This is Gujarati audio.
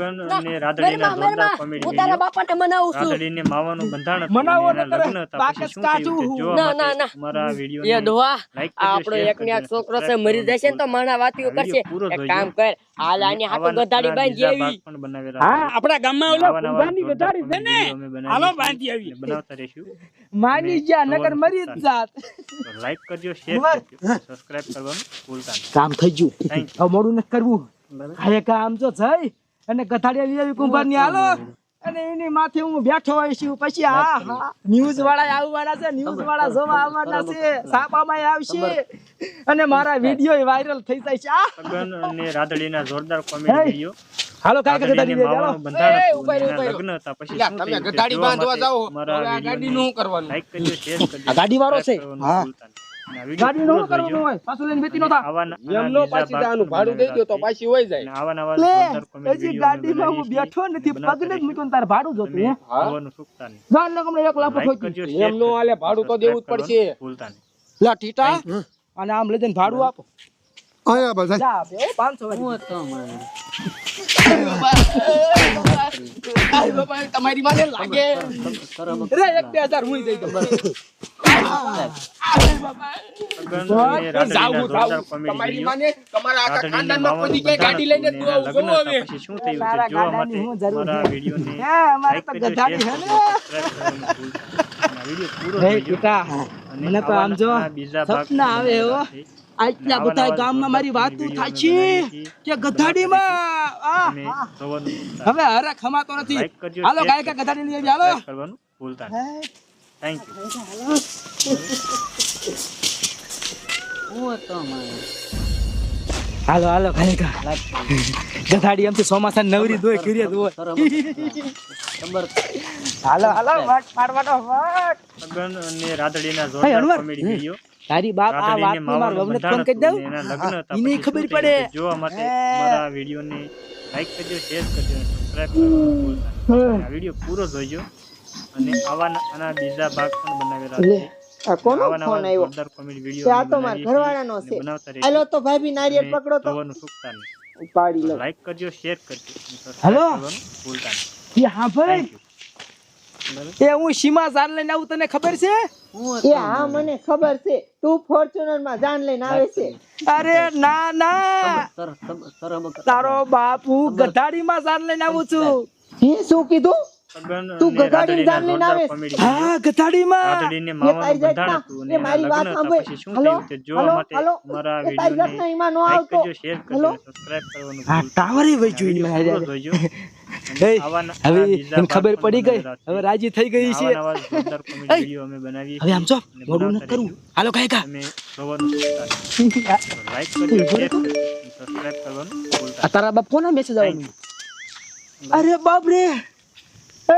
અને રાધડીના જોરદાર કોમેડી હું તારા બાપાને મનાવું છું. રાધડીને માવાનું બંધાણ હતું મનાવો અને એના લગ્ન હતા. પછી શું થયું તે જોવા માટે અમારા વિડીયોને એ દોવા લાઈક કરજો, આપણો શેર એકને એક કરજો, છોકરો છે સબસ્ક્રાઇબ મરી જશે ને તો માણા વાતીઓ આ કરશે. વિડીયો પૂરો એક જોજો. કામ કર હાલ આની હાટુ ગધાડી બાંધી બીજા એવી. ભાગ પણ બનાવેલા હા છે. આપડા ગામમાં ઓલા આવા નવા કુરબાની જોરદાર ગધાડી છે ને વિડીયો અમે બનાવીએ હાલો છીએ બાંધી આવી અને બનાવતા રહીશું. માની જા નગર મરી જ જાત તો લાઈક કરજો, શેર કરજો, સબસ્ક્રાઇબ કરવાનું ભૂલતા નહીં. કામ થઈ ગયું Thank you. હવે મોડું નથી કરવું બરાબર? આ એક આમ તો જઈ અને ગધાડિયા લેવી કુંભારની હાલો અને એની માથે હું બેઠો હોય છું પછી ન્યૂઝ વાળા આવવાના છે ન્યૂઝ વાળા જોવા આવવાના છે છાપામાં આવશે અને મારા વિડીયો વાયરલ થઈ જાય છે સગન અને રાધડીના જોરદાર કોમેડી વિડીયો. હાલો કાકા ગધાડી રાધડીને લે હાલો માવાનું બંધાણ હતું ઉભા અને રહ્યો, એના ઉભા લગ્ન હતા. પછી લ્યા, શું તમે થયું તે ગધાડી જોવા બાંધવા માટે જાઓ અમારા હવે આ ગાડીનું વિડીયોને શું કરવાનું? લાઈક કરજો, શેર કરજો, આ ગાડી વાળો છે. સબસ્ક્રાઇબ કરવાનું હા. ભૂલતા નહીં. અને આ ગાડી વિડીયો નો પૂરો કરવાનો જોજો. હોય પાછું લઈને વેતી નતા આવા એમ નો પાછી આનું ભાડું દઈ દો તો પાછી હોય જાય. આવા નવા લે જોરદાર comedy હજી video અમે ગાડીમાં હું બનાવીએ બેઠો છીએ. નથી બનાવતા પગને જ રહીશું. મૂક્યો ને તારે ભાડું જોતું હે હા. જોવાનું ચૂકતા નહીં. જાન ને કમણે 1 લાખ લાઈક ખોઈ કરજો, ગયું. શેર એમ નો કરજો, હાલે, ભાડું તો દેવું જ સબસ્ક્રાઇબ પડશે. કરવાનું ભૂલતા નહીં. લા ટીટા અને આમ લઈ જઈને ભાડું આપો આયા બધા જા આપે 500 વાળી તમારી માને લાગે રે 1-2000 હું દઈ દઉં સગન અને રાધડીના જોરદાર comedy તમારી video. માને તમારા આખા રાધડીને ખાનદાનમાં માવાનું કોઈ ક્યાંય ગાડી લઈને તું આવું બંધાણ જોવો હતું. હવે પછી શું થયું તે તારા જોવા ગાડાની માટે હું જરૂર અમારા છે. વિડીયોને હે અમારે લાઈક તો કરજો, ગધાડી શેર હે કરજો, ને સબસ્ક્રાઇબ કરવાનું ભૂલતા નહીં. અને આ વિડીયો પૂરો હે જોજો. ટીટા અને મને તો આમ જો આવા બીજા ભાગ સપના આવે હો આટલા બધા ગામમાં મારી વાતો થાય છે કે ગધાડીમાં અને જોવાનું ભૂલતા હવે હરે ખમાતો નથી લાઈક કરજો, હાલો શેર ગાયકા ગધાડી લઈ આવી હાલો સબસ્ક્રાઇબ કરવાનું ભૂલતા નહીં. Thank you. હાલો હાલો ગાયકા ગધાડી એમ તો ચોમાસા નવરી દોય કરી દો હાલો હાલો વાટ પાડવાનો વાટ સગન અને રાધડીના હે, જોરદાર અનવર. comedy video. તારી બાપ આ રાધડીને વાત માર માવાનું વવને બંધાણ ફોન કરી દઉં હતું અને એના લગ્ન હતા. ઈને પછી ખબર શું થયું પડે. તે જોવા માટે હે. મારા વિડીયોને લાઈક કરજો, શેર કરજો અને સબસ્ક્રાઇબ કરવાનું ભૂલતા નહીં. આ વિડીયો પૂરો જોજો અને આના બીજા ભાગ પણ બનાવેલા છે. આ કોનો આવા નવા ફોન આવ્યો જોરદાર comedy video છે? આ અમે તો મારા બનાવીએ છીએ ઘરવાળાનો અને છે. બનાવતા રહીશું. હાલો તો ભાભી નારિયેળ અને પકડો તો જોવાનું ચૂકતા નહીં. ઉપાડી લો. લાઈક કરજો, શેર કરજો અને સબસ્ક્રાઇબ હાલો. કરવાનું ભૂલતા નહીં. એ હા ભાઈ Thank you. બરાબર? એ હું સીમા જાન લઈને આવું તને ખબર છે એ હા મને ખબર છે તું ફોર્ચ્યુનર માં જાન લઈને આવે છે. અરે ના ના તારો બાપુ ગધાડીમાં જાન લઈને આવું છું હે શું કીધું? સગન તું અને ગધાડીને જાન લઈને જોરદાર આવે? comedy video. હા ગધાડીમાં રાધડીને એ માવાનું તારી બંધાણ જાતના હતું અને એ એના મારી વાત લગ્ન હતા. સાંભળ. પછી શું હલો થયું તે જોવા હલો માટે હલો અમારા એ તારી વિડીયોને જાતના એમાં નો લાઈક આવતો. કરજો, શેર કરજો હલો. અને સબસ્ક્રાઇબ કરવાનું હા ભૂલતા ટાવરે નહીં. વઈ જોઈ આ વિડીયો પૂરો જોજો. હે અને આવા હવે બીજા એને ખબર ભાગ પણ પડી ગઈ બનાવેલા છે. હવે રાજી થઈ ગઈ છે આવા નવા જોરદાર comedy video અમે બનાવીએ હવે આમ જો છીએ અને મોડું ન બનાવતા કરવું રહીશું. હાલો ગાયકા તમે જોવાનું ચૂકતા નહીં. તો લાઈક કરજો, શેર કરજો અને સબસ્ક્રાઇબ કરવાનું ભૂલતા આ તારા બાપ કોના મેસેજ નહીં. આવ્યો અરે બાપ રે એ